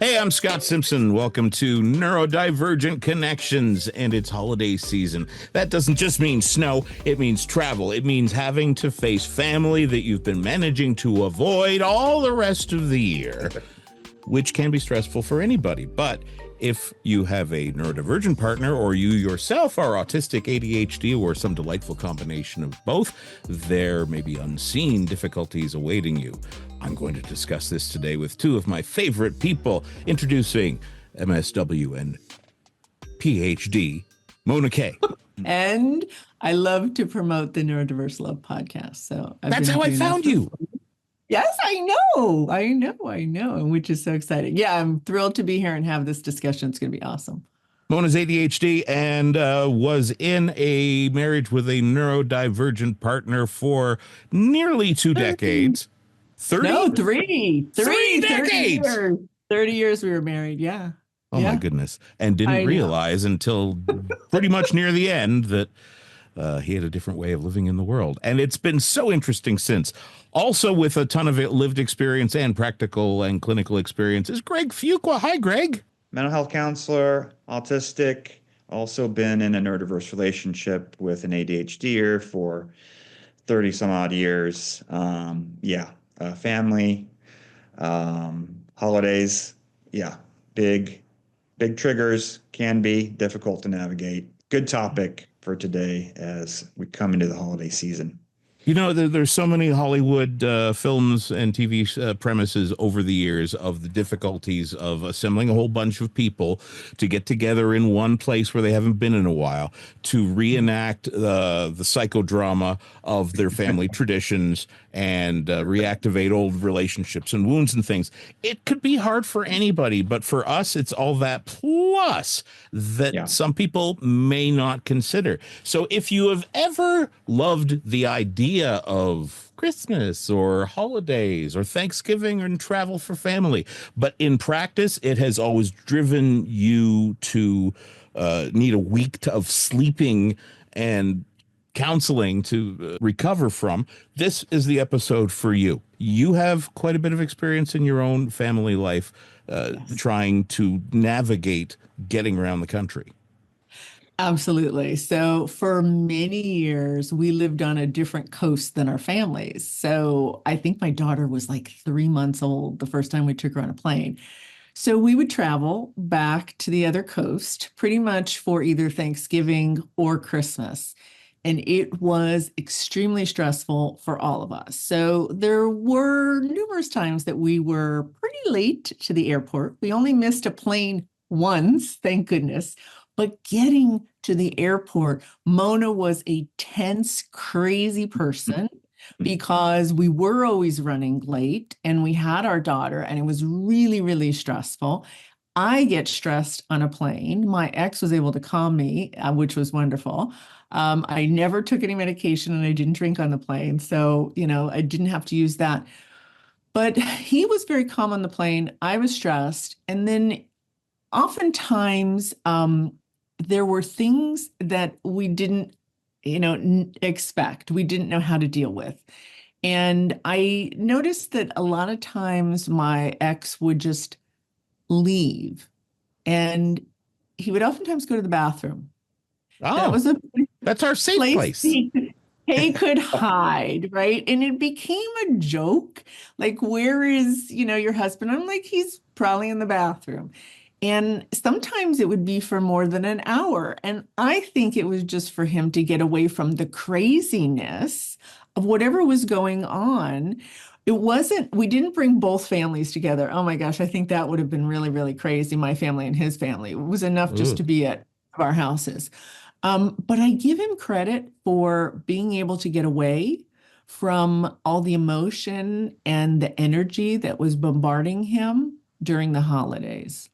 Hey, I'm Scott Simpson. Welcome to Neurodivergent Connections, and it's holiday season. That doesn't just mean snow, it means travel. It means having to face family that you've been managing to avoid all the rest of the year, which can be stressful for anybody. But if you have a neurodivergent partner or you yourself are autistic, ADHD, or some delightful combination of both, there may be unseen difficulties awaiting you. I'm going to discuss this today with two of my favorite people, introducing MSW and PhD, Mona Kay. And I love to promote the Neurodiverse Love podcast. So that's how I found you. Yes, I know, and which is so exciting. Yeah, I'm thrilled to be here and have this discussion. It's going to be awesome. Mona's ADHD and was in a marriage with a neurodivergent partner for nearly 2 decades. 30? No, three 3 decades. 30 years we were married. Yeah. Oh, my goodness. And didn't realize until pretty much near the end that he had a different way of living in the world. And it's been so interesting since. Also with a ton of lived experience and practical and clinical experience is Greg Fuqua. Hi, Greg. Mental health counselor, autistic, also been in a neurodiverse relationship with an ADHDer for 30 some odd years. Family, holidays. Yeah. Big triggers, can be difficult to navigate. Good topic for today as we come into the holiday season. You know, there's so many Hollywood films and TV premises over the years of the difficulties of assembling a whole bunch of people to get together in one place where they haven't been in a while to reenact the psychodrama of their family traditions and reactivate old relationships and wounds and things. It could be hard for anybody, but for us, it's all that plus that some people may not consider. So if you have ever loved the idea of Christmas or holidays or Thanksgiving and travel for family, but in practice, it has always driven you to need a week of sleeping and counseling to recover from, this is the episode for you. You have quite a bit of experience in your own family life trying to navigate getting around the country. Absolutely. So for many years, we lived on a different coast than our families. So I think my daughter was like 3 months old the first time we took her on a plane. So we would travel back to the other coast pretty much for either Thanksgiving or Christmas. And it was extremely stressful for all of us. So there were numerous times that we were pretty late to the airport. We only missed a plane once, thank goodness. But getting to the airport, Mona was a tense, crazy person because we were always running late and we had our daughter and it was really, really stressful. I get stressed on a plane. My ex was able to calm me, which was wonderful. I never took any medication and I didn't drink on the plane. So, I didn't have to use that. But he was very calm on the plane. I was stressed. And then oftentimes, there were things that we didn't, expect. We didn't know how to deal with. And I noticed that a lot of times my ex would just leave and he would oftentimes go to the bathroom. Oh, that was that's our safe place. He could hide, right? And it became a joke. Like, where is, your husband? I'm like, he's probably in the bathroom. And sometimes it would be for more than an hour. And I think it was just for him to get away from the craziness of whatever was going on. We didn't bring both families together. Oh my gosh, I think that would have been really, really crazy, my family and his family. It was enough just to be at our houses. But I give him credit for being able to get away from all the emotion and the energy that was bombarding him during the holidays.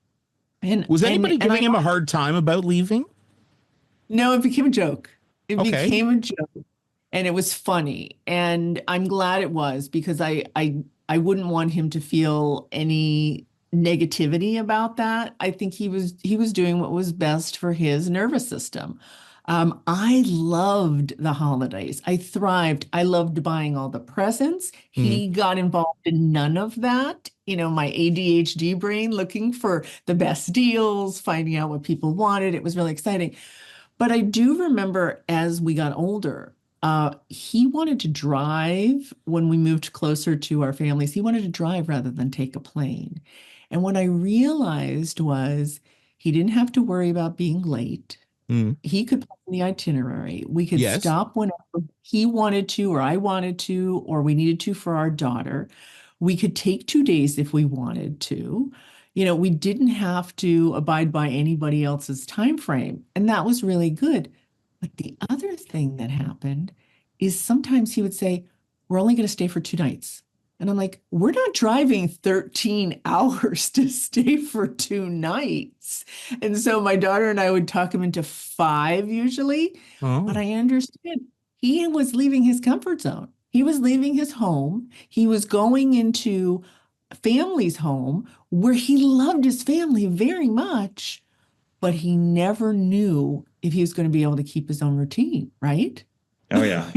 And was anybody giving him a hard time about leaving? No, it became a joke. It became a joke. And it was funny. And I'm glad it was because I wouldn't want him to feel any negativity about that. I think he was doing what was best for his nervous system. I loved the holidays. I thrived. I loved buying all the presents. Mhm. He got involved in none of that. My ADHD brain looking for the best deals, finding out what people wanted. It was really exciting. But I do remember as we got older, he wanted to drive when we moved closer to our families. He wanted to drive rather than take a plane. And what I realized was he didn't have to worry about being late. Mhm. He could plan the itinerary. We could Yes. stop whenever he wanted to, or I wanted to, or we needed to for our daughter. We could take 2 days if we wanted to. We didn't have to abide by anybody else's time frame, and that was really good. But the other thing that happened is sometimes he would say, "We're only going to stay for 2 nights." And I'm like, "We're not driving 13 hours to stay for 2 nights." And so my daughter and I would talk him into 5 usually, but Oh. I understood he was leaving his comfort zone. He was leaving his home. He was going into family's home where he loved his family very much, but he never knew if he was going to be able to keep his own routine, right? Oh yeah.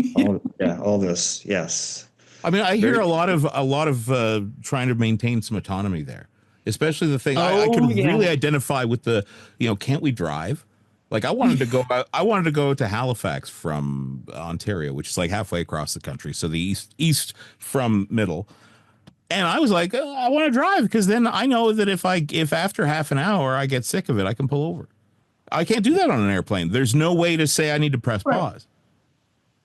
All this. Yes. I mean, I hear Very. a lot of trying to maintain some autonomy there, especially the thing I could Oh, really yeah. identify with the, can't we drive? Like I wanted to go to Halifax from Ontario, which is like halfway across the country, so the east from middle. And I was like, I want to drive because then I know that if after half an hour I get sick of it, I can pull over. I can't do that on an airplane. There's no way to say I need to press Right. pause.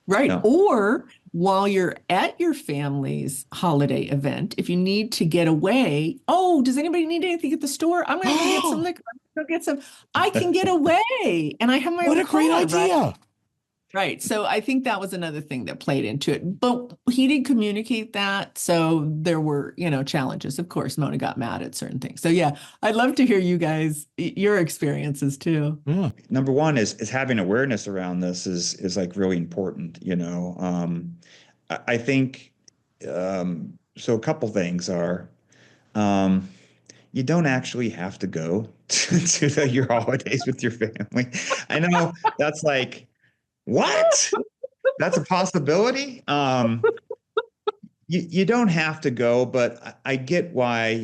Right. No. Or while you're at your family's holiday event, if you need to get away, oh, does anybody need anything at the store? I'm going to go get some liquor. I'm going to go get some. I can get away and I have my What own a great car, right? idea. Right. So I think that was another thing that played into it. But he didn't communicate that. So there were, challenges. Of course, Mona got mad at certain things. So yeah, I'd love to hear you guys, your experiences too. Yeah. Number one is having awareness around this is like really important, I think so a couple things are um, you don't actually have to go to your holidays with your family. I know that's like, what? That's a possibility. You don't have to go, but I get why,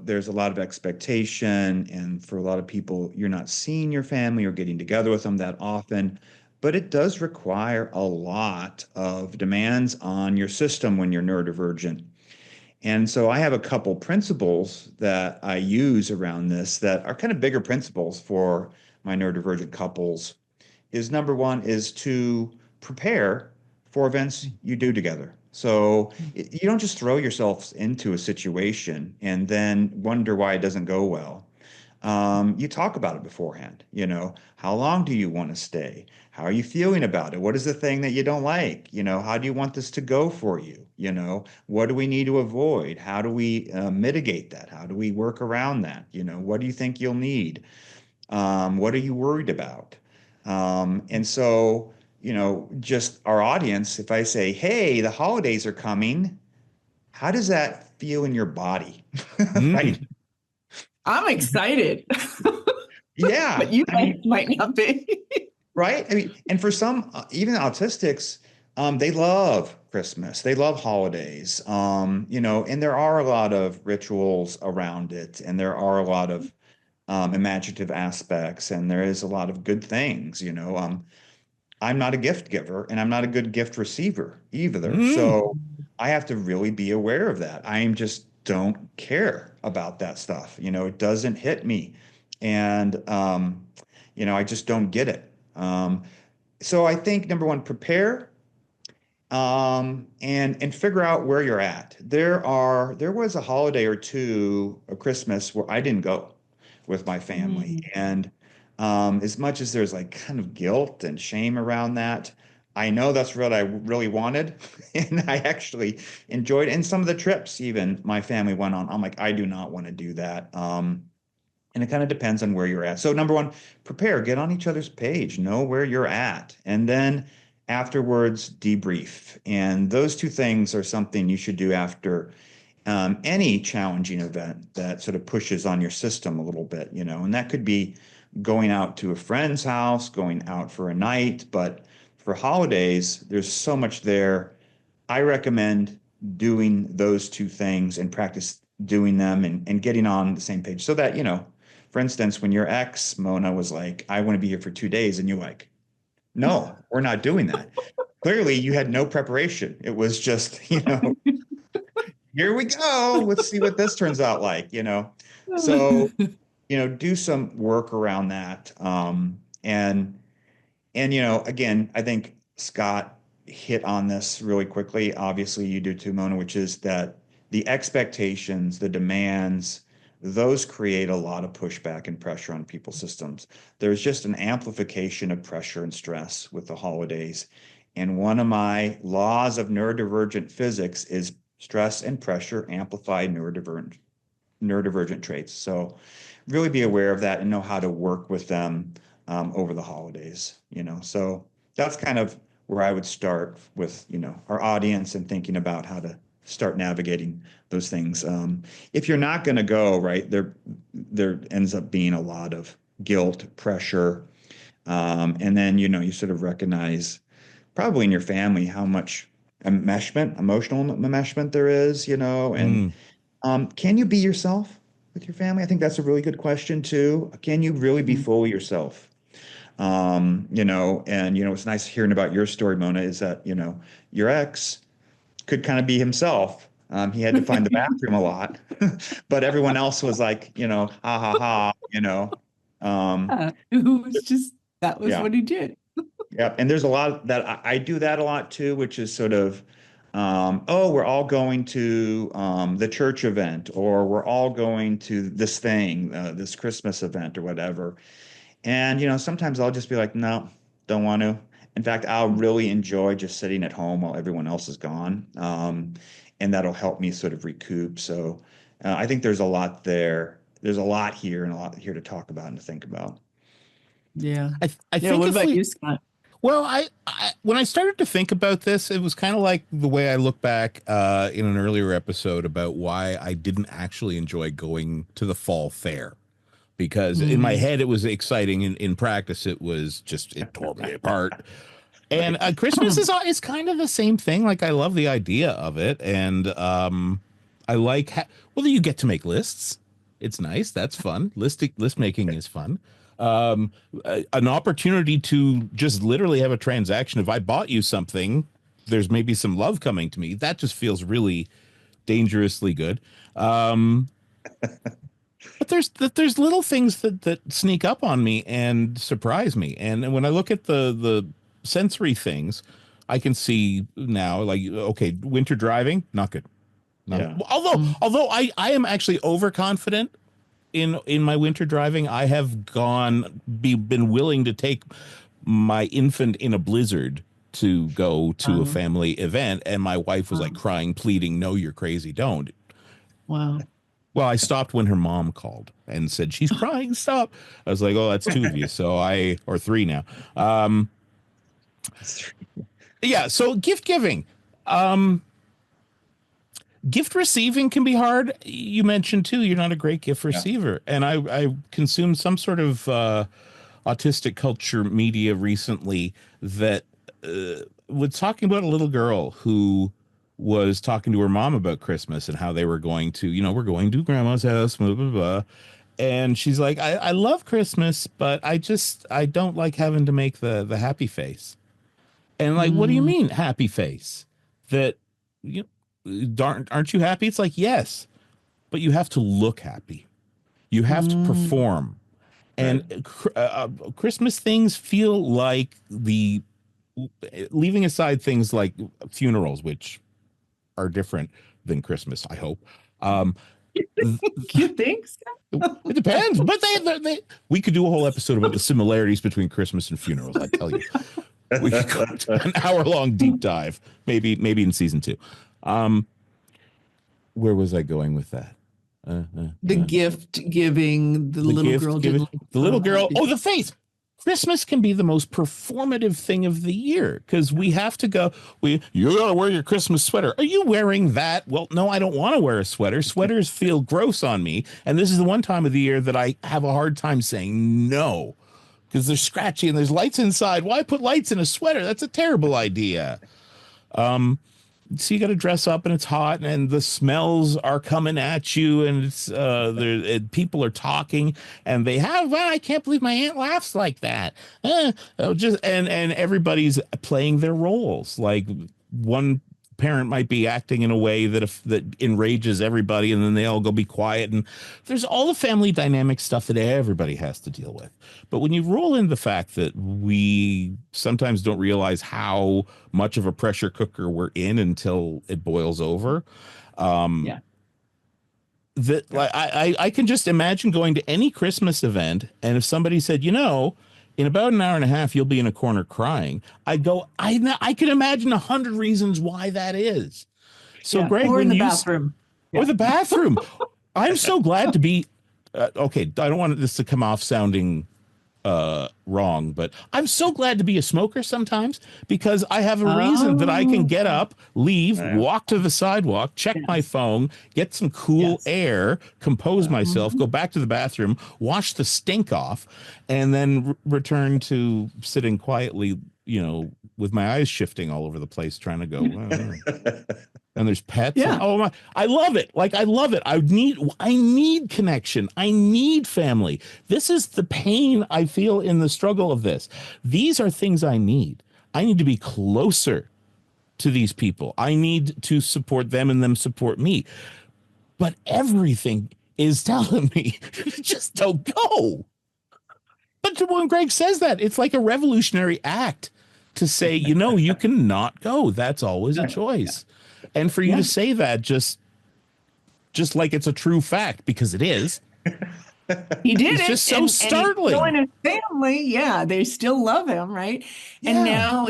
there's a lot of expectation. And for a lot of people, you're not seeing your family or getting together with them that often. But it does require a lot of demands on your system when you're neurodivergent. And so I have a couple principles that I use around this that are kind of bigger principles for my neurodivergent couples. Is number one is to prepare for events you do together. So you don't just throw yourself into a situation and then wonder why it doesn't go well. You talk about it beforehand. How long do you want to stay? How are you feeling about it? What is the thing that you don't like? How do you want this to go for you? What do we need to avoid? How do we mitigate that? How do we work around that? What do you think you'll need? What are you worried about? And so, just our audience, if I say, hey, the holidays are coming, how does that feel in your body? Right? Mm. I'm excited, Yeah. but you I guys mean, might not be. right? I mean, and for some, even autistics, they love Christmas. They love holidays. And there are a lot of rituals around it, and there are a lot of imaginative aspects, and there is a lot of good things. I'm not a gift giver, and I'm not a good gift receiver either. Mm. So I have to really be aware of that. I just don't care about that stuff. It doesn't hit me, and I just don't get it. So I think number one, prepare and figure out where you're at. There was a holiday or two, a Christmas, where I didn't go with my family, Mm. and as much as there's like kind of guilt and shame around that, I know that's what I really wanted, and I actually enjoyed it. And some of the trips, even my family went on, I'm like, I do not want to do that. And it kind of depends on where you're at. So number one, prepare, get on each other's page, know where you're at, and then afterwards debrief. And those two things are something you should do after any challenging event that sort of pushes on your system a little bit, and that could be going out to a friend's house, going out for a night. But for holidays, there's so much there. I recommend doing those two things and practice doing them and getting on the same page so that, for instance, when your ex, Mona, was like, I want to be here for 2 days, and you're like, no, we're not doing that. Clearly, you had no preparation. It was just, here we go. Let's see what this turns out like. So, do some work around that. And again, I think Scott hit on this really quickly. Obviously, you do too, Mona, which is that the expectations, the demands, those create a lot of pushback and pressure on people's systems. There's just an amplification of pressure and stress with the holidays. And one of my laws of neurodivergent physics is stress and pressure amplify neurodivergent traits. So really be aware of that and know how to work with them over the holidays. So that's kind of where I would start with, our audience and thinking about how to start navigating those things. If you're not going to go, right, there ends up being a lot of guilt, pressure, and then, you sort of recognize probably in your family how much emotional enmeshment there is, and can you be yourself with your family? I think that's a really good question too. Can you really be fully yourself? And what's nice hearing about your story, Mona, is that, your ex could kind of be himself. He had to find the bathroom a lot, but everyone else was like, ha ha ha, It was just, that was yeah. what he did. Yeah. And there's a lot that I do that a lot too, which is sort of, we're all going to the church event, or we're all going to this thing, this Christmas event or whatever. And, sometimes I'll just be like, no, don't want to. In fact, I'll really enjoy just sitting at home while everyone else is gone. And that'll help me sort of recoup. So I think there's a lot there. There's a lot here and a lot here to talk about and to think about. Yeah. I think what about you, Scott? Well, I when I started to think about this, it was kind of like the way I look back in an earlier episode about why I didn't actually enjoy going to the fall fair. Because in my head, it was exciting. In practice, it tore me apart. And Christmas is kind of the same thing. Like, I love the idea of it. And I like, you get to make lists. It's nice. That's fun. List making is fun. An opportunity to just literally have a transaction. If I bought you something, there's maybe some love coming to me. That just feels really dangerously good. But there's little things that sneak up on me and surprise me. And when I look at the sensory things, I can see now, like, okay, winter driving, not good. Yeah. Although I am actually overconfident in my winter driving. I have been willing to take my infant in a blizzard to go to a family event, and my wife was like crying, pleading, "No, you're crazy, don't." Wow. Well, I stopped when her mom called and said, "She's crying, stop." I was like, "Oh, that's two of you." So or three now. Yeah. So gift giving, gift receiving can be hard. You mentioned too, you're not a great gift receiver. And I consumed some sort of autistic culture media recently that was talking about a little girl who was talking to her mom about Christmas and how they were going to, we're going to grandma's house, blah, blah, blah. And she's like, I love Christmas, but I don't like having to make the happy face. And like, what do you mean happy face? That aren't you happy? It's like, yes, but you have to look happy. You have to perform. And Christmas things feel like leaving aside things like funerals, which are different than Christmas, I hope. You think so? It depends, but we could do a whole episode about the similarities between Christmas and funerals. I tell you, we could go to an hour-long deep dive, maybe in season 2. Where was I going with that? The gift giving, the little girl didn't. The little girl. Oh, the face. Christmas can be the most performative thing of the year because we have to go. You gotta wear your Christmas sweater. Are you wearing that? Well, no, I don't want to wear a sweater. Sweaters feel gross on me, and this is the one time of the year that I have a hard time saying no because they're scratchy and there's lights inside. Why put lights in a sweater? That's a terrible idea. So you got to dress up and it's hot and the smells are coming at you and it's people are talking and they have I can't believe my aunt laughs like that. Just and everybody's playing their roles. Like one parent might be acting in a way that enrages everybody and then they all go be quiet, and there's all the family dynamic stuff that everybody has to deal with. But when you roll in the fact that we sometimes don't realize how much of a pressure cooker we're in until it boils over, Yeah. that like I can just imagine going to any Christmas event, and if somebody said, in about an hour and a half, you'll be in a corner crying, I'd go, I can imagine 100 reasons why that is. So, Yeah. Greg, Or in when the bathroom. or the bathroom, I'm so glad to be, okay, I don't want this to come off sounding wrong, but I'm so glad to be a smoker sometimes because I have a reason that I can get up, leave, walk to the sidewalk, check my phone, get some cool air, compose myself, go back to the bathroom, wash the stink off, and then return to sitting quietly, with my eyes shifting all over the place, trying to go. And there's pets. Yeah. And, oh my! I love it. Like I love it. I need connection. I need family. This is the pain I feel in the struggle of this. These are things I need. I need to be closer to these people. I need to support them and them support me. But everything is telling me just don't go. But when Greg says that, it's like a revolutionary act to say, you cannot go. That's always a choice. And for you to say that just like it's a true fact, because it is. He did it's it. just so startling. And his family, they still love him, right? Yeah. And now,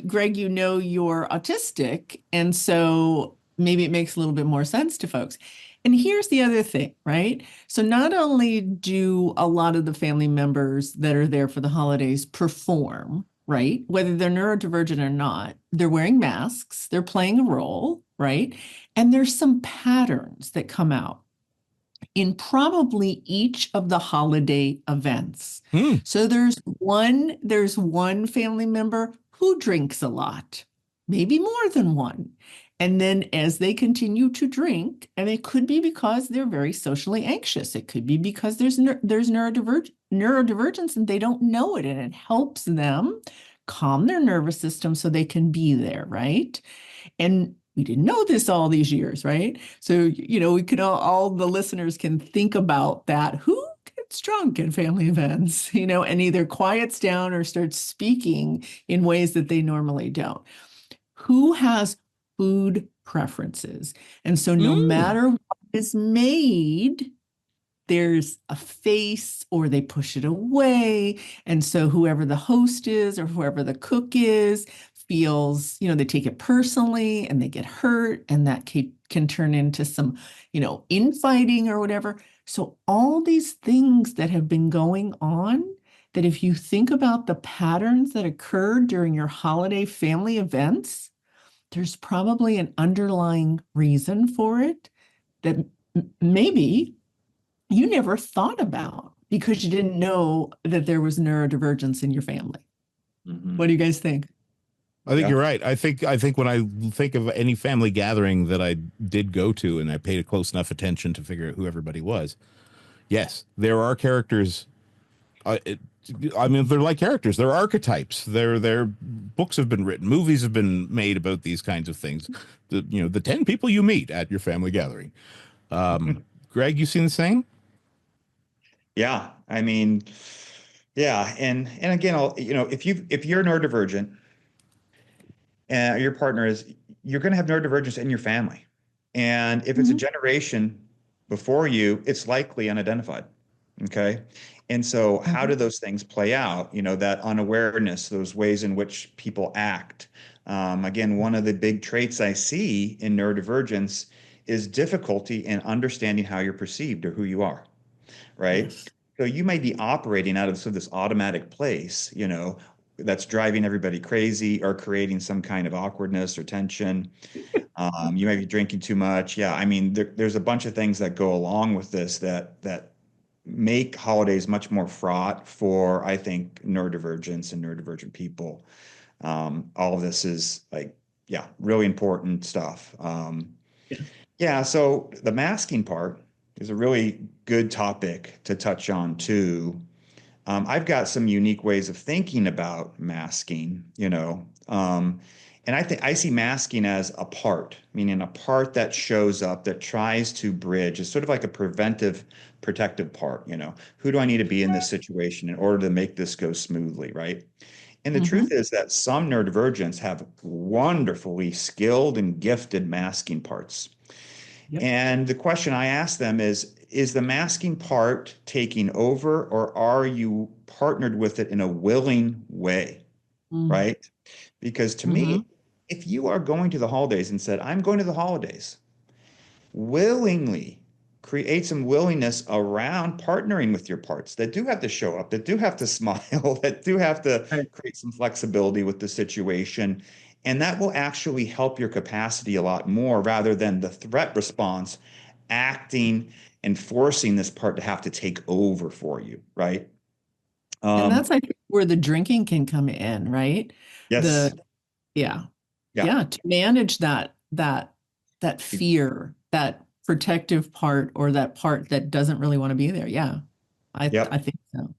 Greg, you're autistic, and so maybe it makes a little bit more sense to folks. And here's the other thing, right? So not only do a lot of the family members that are there for the holidays perform, right? Whether they're neurodivergent or not, they're wearing masks, they're playing a role, right? And there's some patterns that come out in probably each of the holiday events. So there's one family member who drinks a lot, maybe more than one. And then as they continue to drink, and it could be because they're very socially anxious. It could be because there's neurodivergence and they don't know it, and it helps them calm their nervous system so they can be there, right? And we didn't know this all these years, right? So, we can all the listeners can think about that. Who gets drunk at family events, and either quiets down or starts speaking in ways that they normally don't? Who has food preferences? And so no matter what is made, there's a face or they push it away. And so whoever the host is or whoever the cook is feels, they take it personally and they get hurt, and that can turn into some, infighting or whatever. So all these things that have been going on, that if you think about the patterns that occurred during your holiday family events, there's probably an underlying reason for it that maybe you never thought about because you didn't know that there was neurodivergence in your family. What do you guys think? I think you're right. I think when I think of any family gathering that I did go to and I paid a close enough attention to figure out who everybody was, yes, there are characters. They're like characters. They're archetypes. They're books have been written, movies have been made about these kinds of things. The 10 people you meet at your family gathering. Greg, you seen the same? Yeah, and again, if you're neurodivergent, your partner is, you're going to have neurodivergence in your family, and if it's a generation before you, it's likely unidentified. Okay. And so how do those things play out? That unawareness, those ways in which people act. Again, one of the big traits I see in neurodivergence is difficulty in understanding how you're perceived or who you are, right? Yes. So you may be operating out of sort of this automatic place, that's driving everybody crazy or creating some kind of awkwardness or tension. You may be drinking too much. Yeah, I mean, there's a bunch of things that go along with this that make holidays much more fraught for, I think, neurodivergence and neurodivergent people. All of this is like, yeah, really important stuff. Yeah. Yeah, so the masking part is a really good topic to touch on too. I've got some unique ways of thinking about masking, and I think I see masking as a part, meaning a part that shows up that tries to bridge. It's sort of like a preventive, protective part. Who do I need to be in this situation in order to make this go smoothly, right? And the Mm-hmm. truth is that some neurodivergents have wonderfully skilled and gifted masking parts. Yep. And the question I ask them is the masking part taking over, or are you partnered with it in a willing way, right? Because to Mm-hmm. me, if you are going to the holidays and said, I'm going to the holidays, willingly create some willingness around partnering with your parts that do have to show up, that do have to smile, that do have to Right. create some flexibility with the situation. And that will actually help your capacity a lot more rather than the threat response acting and forcing this part to have to take over for you, right? And Um, that's, I think, where the drinking can come in, right? yes, The Yeah. yeah, Yeah, to manage that fear, that protective part or that part that doesn't really want to be there. Yeah. I yep. think so.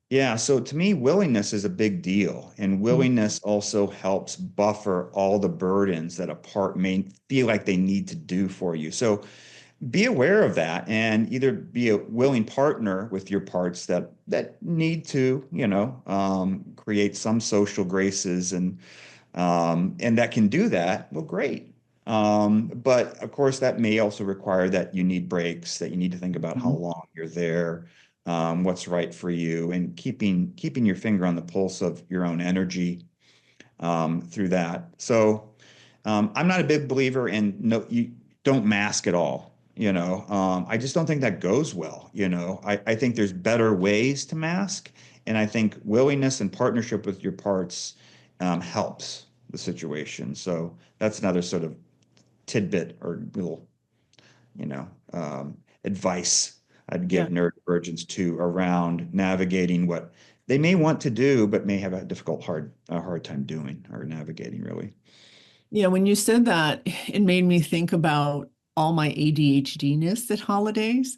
Yeah, so to me, willingness is a big deal. And Mhm. willingness also helps buffer all the burdens that a part may feel like they need to do for you. So be aware of that and either be a willing partner with your parts that need to, create some social graces and that can do that. Well, great. But of course, that may also require that you need breaks, that you need to think about how Mhm. long you're there, what's right for you, and keeping your finger on the pulse of your own energy through that. So I'm not a big believer in no, you don't mask at all. I just don't think that goes well. I think there's better ways to mask, and I think willingness and partnership with your parts helps the situation. So that's another sort of tidbit or little, advice I'd give Yeah. neurodivergents too around navigating what they may want to do, but may have a hard time doing or navigating really. Yeah, when you said that, it made me think about all my ADHD-ness at holidays.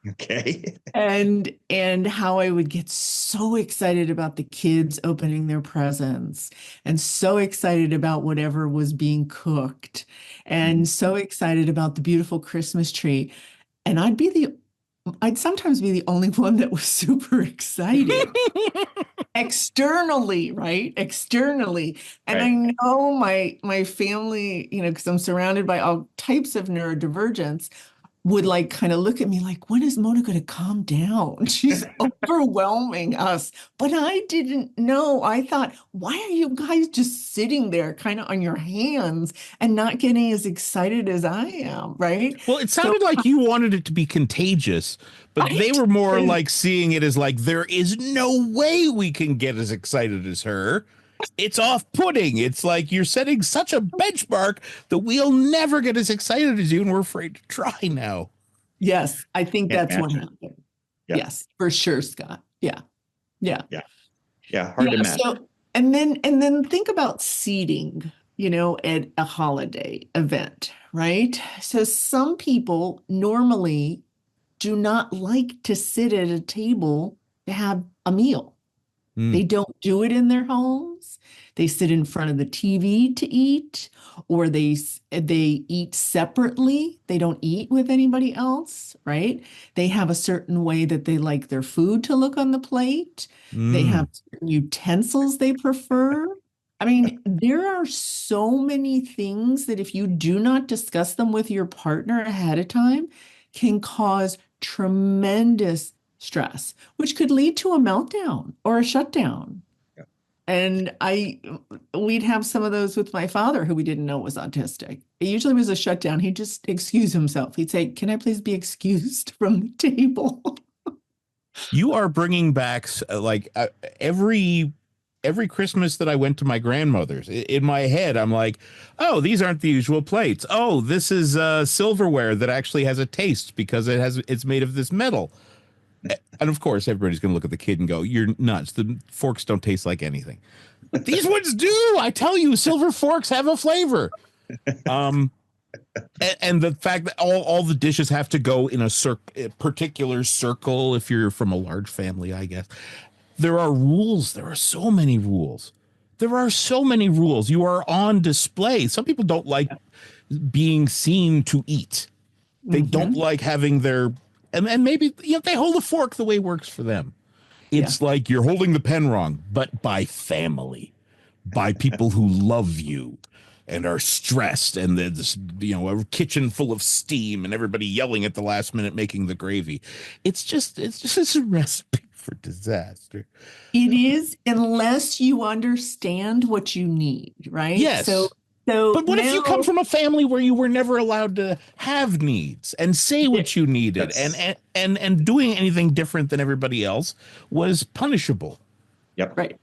Okay. And how I would get so excited about the kids opening their presents and so excited about whatever was being cooked and so excited about the beautiful Christmas tree. And I'd sometimes be the only one that was super excited externally, right? Externally. And I Right. know my family, because I'm surrounded by all types of neurodivergence, would like kind of look at me like, when is Mona going to calm down? She's overwhelming us. But I didn't know. I thought, why are you guys just sitting there kind of on your hands and not getting as excited as I am, right? Well, it So sounded like you wanted it to be contagious, but I they were more did. like seeing it as like, there is no way we can get as excited as her. It's off-putting. It's like you're setting such a benchmark that we'll never get as excited as you, and we're afraid to try now. Yes, I think Can't that's what match it. happened. Yeah. Yes, for sure, Scott. Yeah. Yeah. Yeah. Yeah. Hard to Yeah. match. So, and then think about seating, at a holiday event, right? So some people normally do not like to sit at a table to have a meal. They Mm. don't do it in their homes. They sit in front of the TV to eat, or they eat separately. They don't eat with anybody else, right? They have a certain way that they like their food to look on the plate. They have Mm. certain utensils they prefer. I mean, there are so many things that if you do not discuss them with your partner ahead of time, can cause tremendous stress, which could lead to a meltdown or a shutdown. Yeah. And we'd have some of those with my father, who we didn't know was autistic. It usually was a shutdown. He'd just excuse himself. He'd say, "Can I please be excused from the table?" You are bringing back every Christmas that I went to my grandmother's. In my head, I'm like, oh, these aren't the usual plates. Oh, this is silverware that actually has a taste because it's made of this metal. And of course, everybody's going to look at the kid and go, "You're nuts. The forks don't taste like anything." These ones do. I tell you, silver forks have a flavor. And the fact that all the dishes have to go in a particular circle, if you're from a large family, I guess. There are rules. There are so many rules. There are so many rules. You are on display. Some people don't like being seen to eat. They don't like having their, and maybe they hold a fork the way it works for them. It's like you're holding the pen wrong, but by family, by people who love you and are stressed, and there's a kitchen full of steam and everybody yelling at the last minute making the gravy. It's just a recipe for disaster. It is, unless you understand what you need, right? Yes. So but what if you now, come from a family where you were never allowed to have needs and say what you needed, and doing anything different than everybody else was punishable? Yep. right.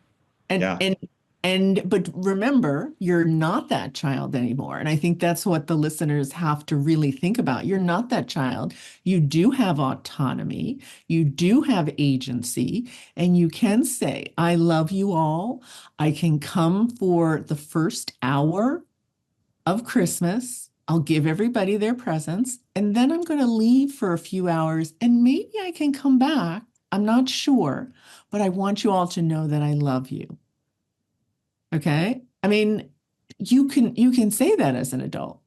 But remember, you're not that child anymore. And I think that's what the listeners have to really think about. You're not that child. You do have autonomy. You do have agency. And you can say, I love you all. I can come for the first hour of Christmas. I'll give everybody their presents. And then I'm going to leave for a few hours. And maybe I can come back. I'm not sure. But I want you all to know that I love you. Okay. I mean, you can say that as an adult.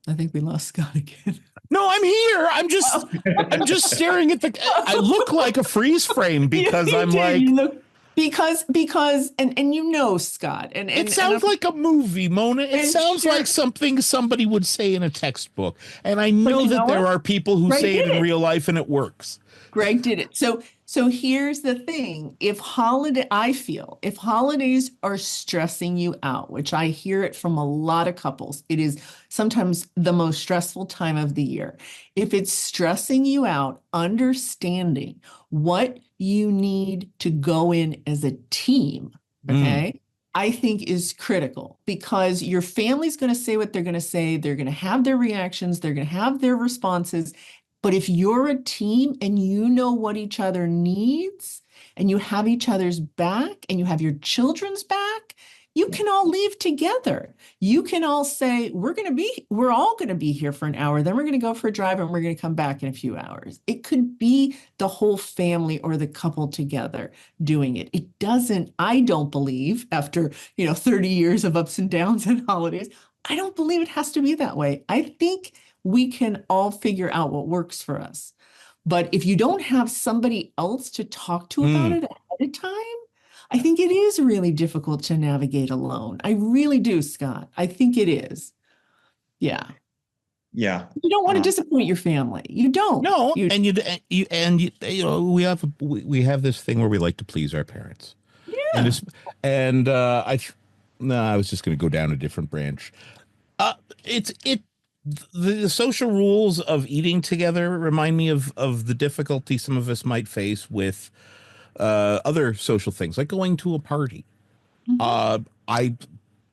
I think we lost Scott again. No, I'm here. I'm just staring at I look like a freeze frame because I'm like, because Scott, and it sounds like a movie, Mona. It sounds like something somebody would say in a textbook. And I know that there are people who say it in real life and it works. Greg did it. So here's the thing. If holidays are stressing you out, which I hear it from a lot of couples, it is sometimes the most stressful time of the year. If it's stressing you out, understanding what you need to go in as a team, okay, I think is critical, because your family's going to say what they're going to say. They're going to have their reactions. They're going to have their responses. But if you're a team and you know what each other needs, and you have each other's back, and you have your children's back, you can all leave together. You can all say, we're all going to be here for an hour. Then we're going to go for a drive and we're going to come back in a few hours. It could be the whole family or the couple together doing it. I don't believe, after 30 years of ups and downs and holidays, I don't believe it has to be that way. I think we can all figure out what works for us. But if you don't have somebody else to talk to about it ahead of time, I think it is really difficult to navigate alone. I really do, Scott. I think it is. Yeah. Yeah. You don't want to disappoint your family. You don't. No. We have this thing where we like to please our parents. Yeah. I was just going to go down a different branch. The social rules of eating together remind me of the difficulty some of us might face with other social things, like going to a party.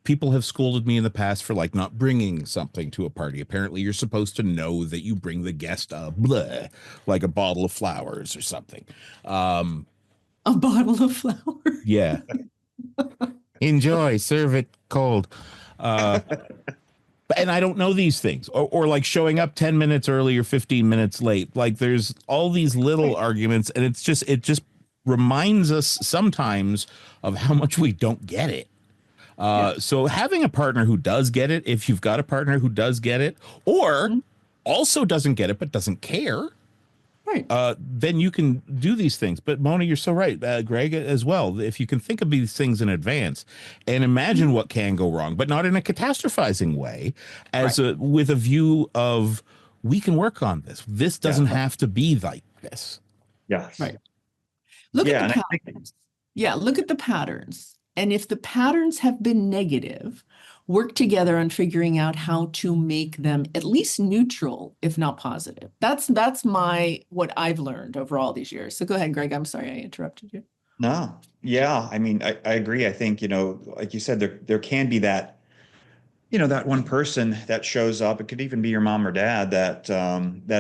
People have scolded me in the past for not bringing something to a party. Apparently, you're supposed to know that you bring the guest like a bottle of flowers or something. A bottle of flowers. Yeah. Enjoy. Serve it cold. And I don't know these things, or like showing up 10 minutes early or 15 minutes late. Like, there's all these little arguments, and it just reminds us sometimes of how much we don't get it. So having a partner who does get it, if you've got a partner who does get it, or also doesn't get it but doesn't care, then you can do these things. But Mona, you're so right. Greg as well. If you can think of these things in advance and imagine what can go wrong, but not in a catastrophizing way, with a view of, we can work on this. This doesn't have to be like this. Yes. Right. Look at the patterns. Look at the patterns. And if the patterns have been negative, work together on figuring out how to make them at least neutral, if not positive. That's what I've learned over all these years. So go ahead, Greg. I'm sorry I interrupted you. No, yeah, I mean, I agree. I think, like you said, there can be that, that one person that shows up. It could even be your mom or dad that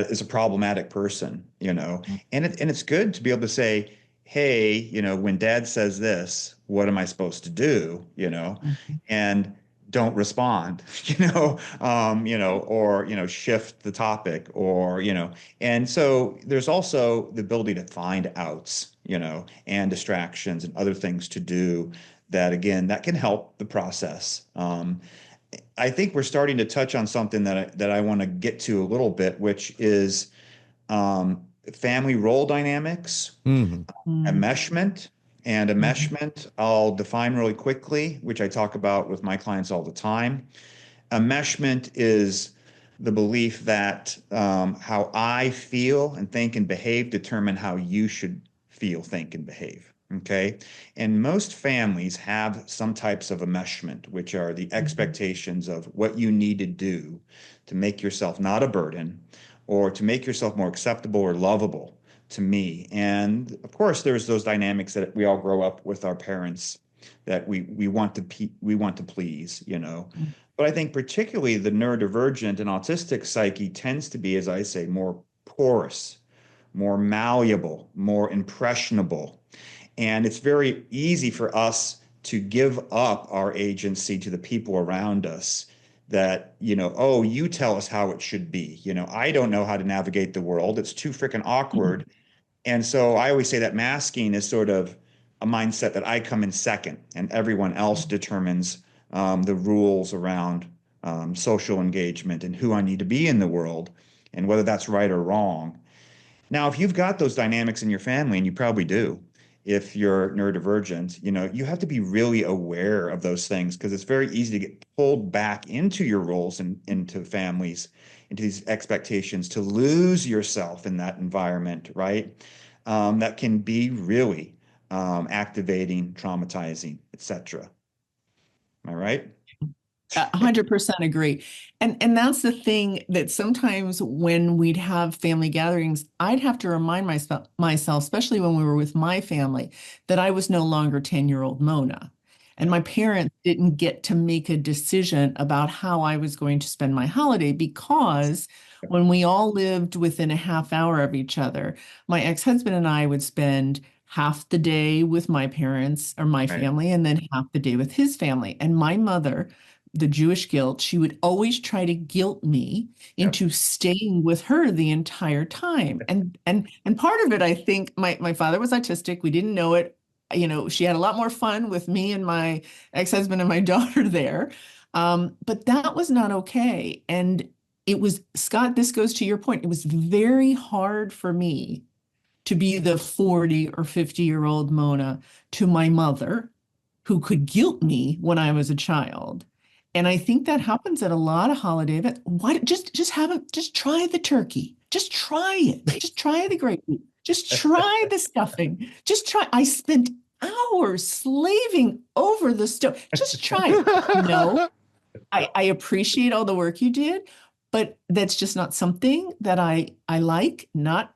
is a problematic person, and it's good to be able to say, hey, when dad says this, what am I supposed to do? And don't respond, or shift the topic, or and so there's also the ability to find outs, and distractions and other things to do that, again, that can help the process. I think we're starting to touch on something that I want to get to a little bit, which is family role dynamics, enmeshment. And enmeshment, I'll define really quickly, which I talk about with my clients all the time. Enmeshment is the belief that how I feel and think and behave determine how you should feel, think, and behave. Okay. And most families have some types of enmeshment, which are the expectations of what you need to do to make yourself not a burden or to make yourself more acceptable or lovable to me. And of course, there's those dynamics that we all grow up with our parents that we want to please, But I think particularly the neurodivergent and autistic psyche tends to be, as I say, more porous, more malleable, more impressionable. And it's very easy for us to give up our agency to the people around us that, oh, you tell us how it should be. I don't know how to navigate the world. It's too freaking awkward. And so I always say that masking is sort of a mindset that I come in second and everyone else determines the rules around social engagement and who I need to be in the world and whether that's right or wrong. Now, if you've got those dynamics in your family, and you probably do, if you're neurodivergent, you have to be really aware of those things because it's very easy to get pulled back into your roles and into families, into these expectations, to lose yourself in that environment, right? That can be really activating, traumatizing, etc. Am I right? 100% agree. And that's the thing that sometimes when we'd have family gatherings, I'd have to remind myself, especially when we were with my family, that I was no longer 10-year-old Mona. And my parents didn't get to make a decision about how I was going to spend my holiday because when we all lived within a half hour of each other, my ex-husband and I would spend half the day with my parents or my family and then half the day with his family. And my mother, the Jewish guilt, she would always try to guilt me into staying with her the entire time. And part of it, I think my father was autistic. We didn't know it. She had a lot more fun with me and my ex-husband and my daughter there. But that was not okay. And it was, Scott, this goes to your point. It was very hard for me to be the 40 or 50-year-old Mona to my mother who could guilt me when I was a child. And I think that happens at a lot of holiday events. Why just try the turkey. Just try it. Just try the gravy. Just try the stuffing. Just try. I spent hours slaving over the stove. Just try it. No, I appreciate all the work you did, but that's just not something that I like, not,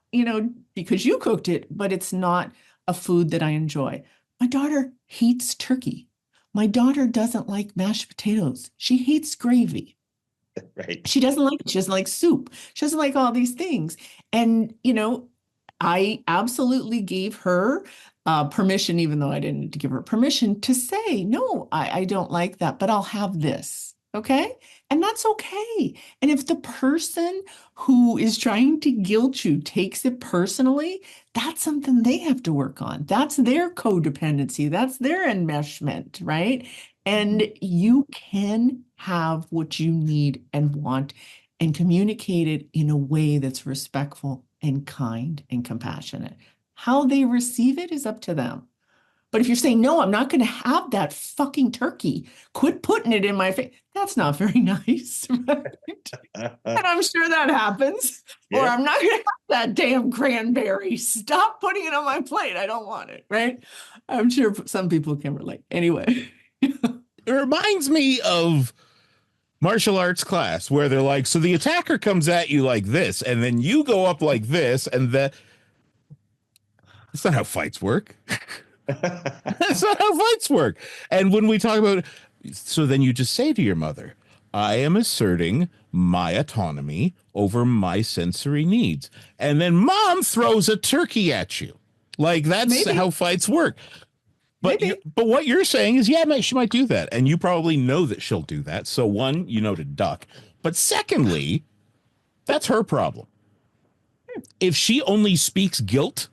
because you cooked it, but it's not a food that I enjoy. My daughter hates turkey. My daughter doesn't like mashed potatoes. She hates gravy. Right. She doesn't like it. She doesn't like soup. She doesn't like all these things. And, I absolutely gave her permission, even though I didn't need to give her permission, to say, no, I don't like that, but I'll have this. Okay. And that's okay. And if the person who is trying to guilt you takes it personally, that's something they have to work on. That's their codependency. That's their enmeshment, right? And you can have what you need and want and communicate it in a way that's respectful and kind and compassionate. How they receive it is up to them. But if you're saying, no, I'm not going to have that fucking turkey, quit putting it in my face, that's not very nice, right? And I'm sure that happens. Or I'm not going to have that damn cranberry. Stop putting it on my plate. I don't want it, right? I'm sure some people can relate. Anyway. reminds me of martial arts class where they're like, so the attacker comes at you like this, and then you go up like this, and that's not how fights work. That's not how fights work. And when we talk about, so then you just say to your mother, I am asserting my autonomy over my sensory needs. And then mom throws a turkey at you. Like that's Maybe. how fights work. But Maybe. but what you're saying is, yeah, she might do that. And you probably know that she'll do that. So one, you know to duck. But secondly, that's her problem. If she only speaks guilt,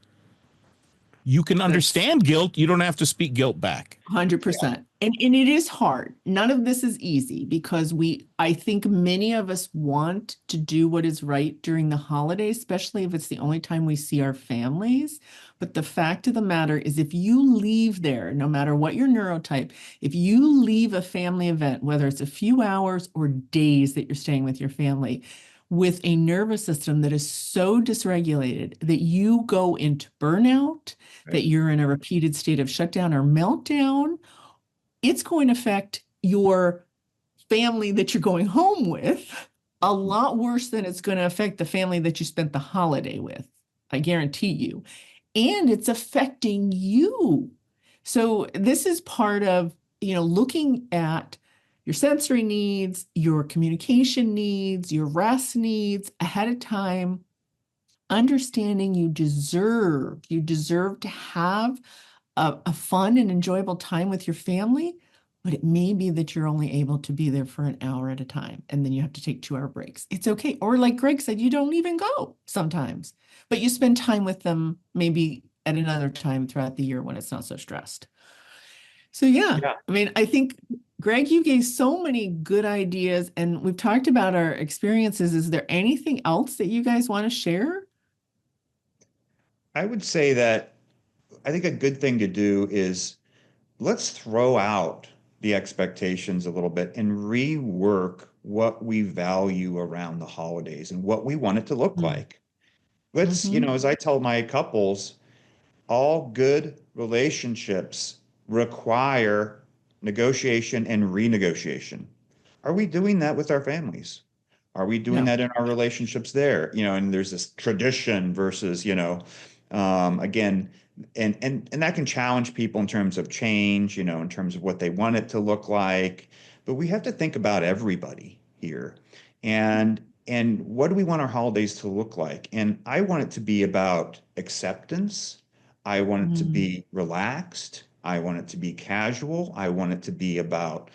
you can understand guilt. You don't have to speak guilt back. 100%. And it is hard. None of this is easy because I think many of us want to do what is right during the holidays, especially if it's the only time we see our families. But the fact of the matter is, if you leave there, no matter what your neurotype, if you leave a family event, whether it's a few hours or days that you're staying with your family, with a nervous system that is so dysregulated that you go into burnout, that you're in a repeated state of shutdown or meltdown, it's going to affect your family that you're going home with a lot worse than it's going to affect the family that you spent the holiday with. I guarantee you. And it's affecting you. So this is part of, looking at your sensory needs, your communication needs, your rest needs ahead of time, understanding you deserve to have a fun and enjoyable time with your family, but it may be that you're only able to be there for an hour at a time, and then you have to take 2-hour breaks. It's okay. Or like Greg said, you don't even go sometimes, but you spend time with them maybe at another time throughout the year when it's not so stressed. So yeah. I mean, I think, Greg, you gave so many good ideas, and we've talked about our experiences. Is there anything else that you guys want to share? I would say that I think a good thing to do is let's throw out the expectations a little bit and rework what we value around the holidays and what we want it to look like. Let's, as I tell my couples, all good relationships require negotiation and renegotiation. Are we doing that with our families? Are we doing No. that in our relationships there? And there's this tradition versus, again, and that can challenge people in terms of change, in terms of what they want it to look like. But we have to think about everybody here. And what do we want our holidays to look like? And I want it to be about acceptance. I want it to be relaxed. I want it to be casual. I want it to be about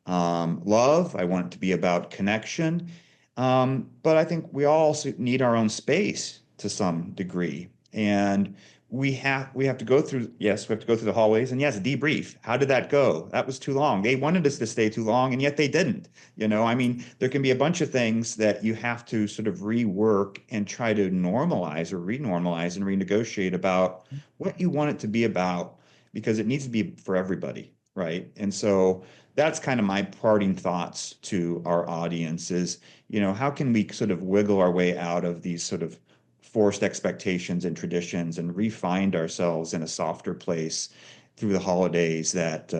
love. I want it to be about connection. But I think we all also need our own space to some degree. And we have to go through, yes, we have to go through the hallways, and yes, debrief. How did that go? That was too long. They wanted us to stay too long, and yet they didn't. I mean, there can be a bunch of things that you have to sort of rework and try to normalize or renormalize and renegotiate about what you want it to be about, because it needs to be for everybody, right? And so that's kind of my parting thoughts to our audience is, how can we sort of wiggle our way out of these sort of forced expectations and traditions and re-find ourselves in a softer place through the holidays that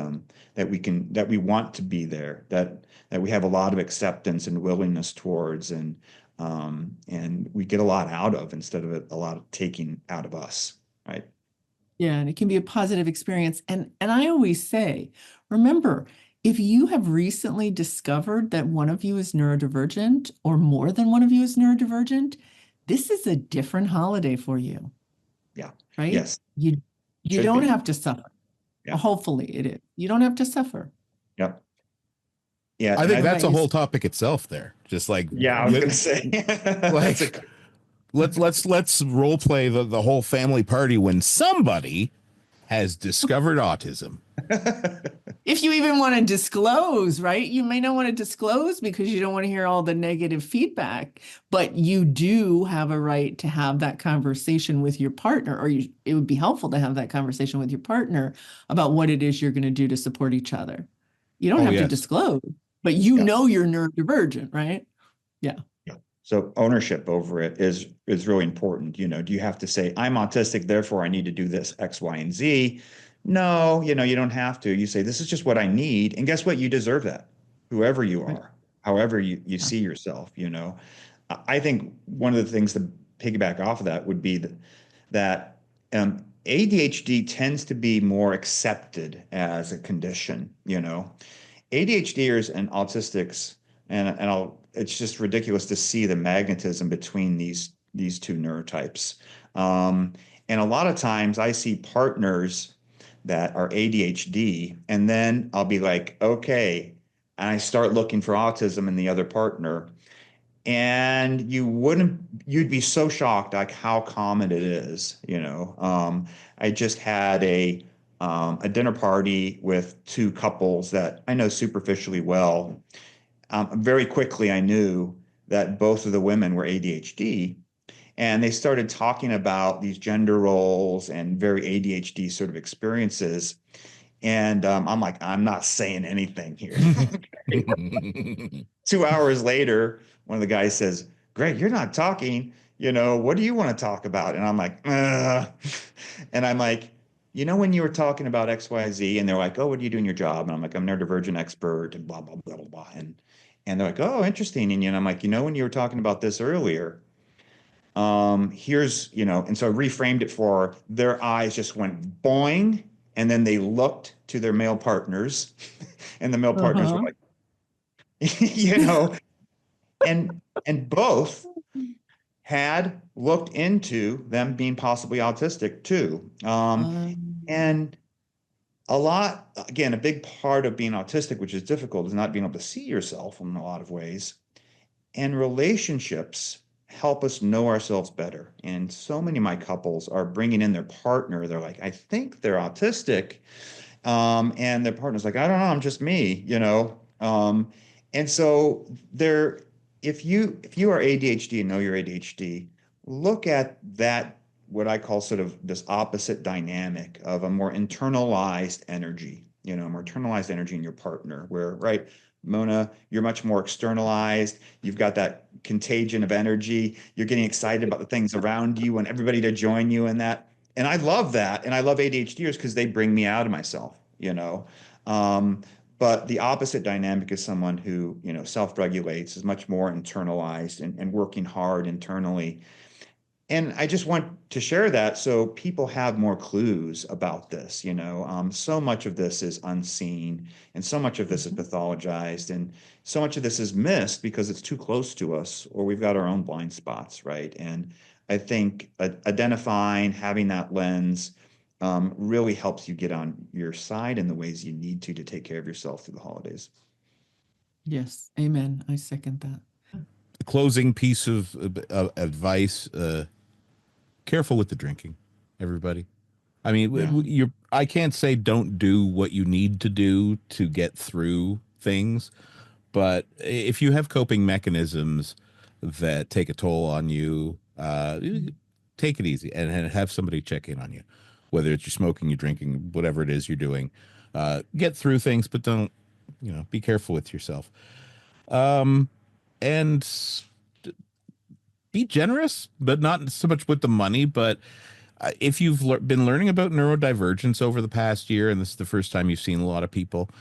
we want to be there, that we have a lot of acceptance and willingness towards, and we get a lot out of instead of a lot of taking out of us, right? Yeah, and it can be a positive experience. And I always say, remember, if you have recently discovered that one of you is neurodivergent or more than one of you is neurodivergent, this is a different holiday for you. Yeah. Right? Yes. You don't have to suffer. Yeah. Hopefully it is. You don't have to suffer. Yep. Yeah. I think that's a whole topic itself there. Just like, yeah, I was going to say, like, let's role play the whole family party when somebody has discovered autism. If you even want to disclose, right? You may not want to disclose because you don't want to hear all the negative feedback, but you do have a right to have that conversation with your partner, or it would be helpful to have that conversation with your partner about what it is you're going to do to support each other. You don't have to disclose, but know you're neurodivergent, right? Yeah. So ownership over it is really important. Do you have to say, I'm autistic, therefore I need to do this X, Y, and Z? No, you don't have to. You say, this is just what I need. And guess what? You deserve that, whoever you Right. are, however you Yeah. see yourself. I think one of the things to piggyback off of that would be that ADHD tends to be more accepted as a condition. ADHDers and autistics, it's just ridiculous to see the magnetism between these two neurotypes. Um, and a lot of times I see partners that are ADHD, and then I'll be like, okay, and I start looking for autism in the other partner, and you'd be so shocked like how common it is. I just had a dinner party with two couples that I know superficially well. Very quickly I knew that both of the women were ADHD, and they started talking about these gender roles and very ADHD sort of experiences. And I'm like, I'm not saying anything here. 2 hours later, one of the guys says, Greg, you're not talking. What do you want to talk about? And I'm like, ugh. And I'm like, when you were talking about XYZ, and they're like, oh, what do you do in your job? And I'm like, I'm a neurodivergent expert and blah, blah, blah, blah, blah. And they're like, oh, interesting. And I'm like, when you were talking about this earlier, and so I reframed it for their eyes just went boing, and then they looked to their male partners, and the male partners were Uh-huh. like, you know, and both had looked into them being possibly autistic too. Um, And again, a big part of being autistic, which is difficult, is not being able to see yourself in a lot of ways. And relationships help us know ourselves better. And so many of my couples are bringing in their partner. They're like, I think they're autistic. And their partner's like, I don't know, I'm just me. And so if you are ADHD and know you're ADHD, look at that, what I call sort of this opposite dynamic of a more internalized energy, more internalized energy in your partner, where, right, Mona, you're much more externalized. You've got that contagion of energy. You're getting excited about the things around you and everybody to join you in that. And I love that. And I love ADHDers because they bring me out of myself. Um, but the opposite dynamic is someone who, self-regulates, is much more internalized and working hard internally. And I just want to share that so people have more clues about this. So much of this is unseen, and so much of this is mhm. pathologized, and so much of this is missed because it's too close to us, or we've got our own blind spots, right? And I think identifying, having that lens, really helps you get on your side in the ways you need to take care of yourself through the holidays. Yes. Amen. I second that. Closing piece of advice: careful with the drinking, everybody. I mean, Yeah. you're. I can't say don't do what you need to do to get through things, but if you have coping mechanisms that take a toll on you, take it easy and have somebody check in on you, whether it's you're smoking, you're drinking, whatever it is you're doing. Get through things, but don't, be careful with yourself. And be generous, but not so much with the money. But if you've been learning about neurodivergence over the past year, and this is the first time you've seen a lot of people,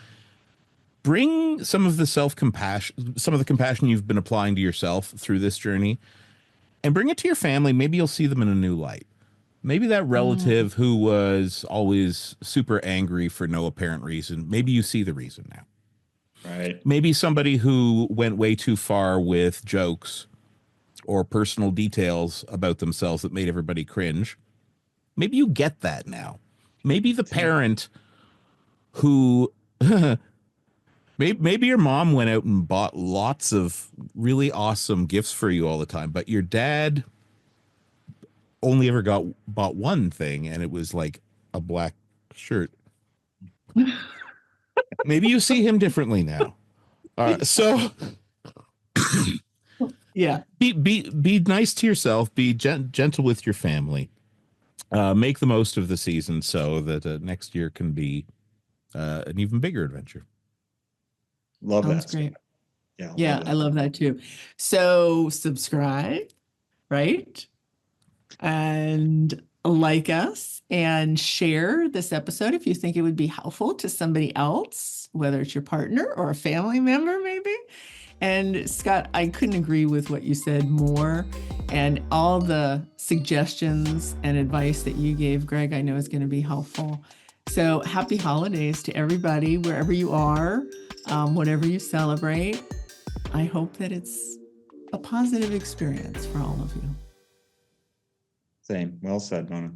bring some of the self-compassion, some of the compassion you've been applying to yourself through this journey, and bring it to your family. Maybe you'll see them in a new light. Maybe that Mm, relative who was always super angry for no apparent reason, maybe you see the reason now. Right. Maybe somebody who went way too far with jokes or personal details about themselves that made everybody cringe. Maybe you get that now. Maybe the parent who maybe your mom went out and bought lots of really awesome gifts for you all the time, but your dad only ever bought one thing, and it was like a black shirt. Maybe you see him differently now. So yeah. be nice to yourself. Be gentle with your family. Make the most of the season so that next year can be an even bigger adventure. Love Sounds that. great. Yeah, love Yeah, I that. love that too. So subscribe, right? And like us and share this episode if you think it would be helpful to somebody else, whether it's your partner or a family member, maybe. And Scott, I couldn't agree with what you said more. And all the suggestions and advice that you gave, Greg, I know is going to be helpful. So happy holidays to everybody, wherever you are, whatever you celebrate. I hope that it's a positive experience for all of you. Same. Well said, Mona.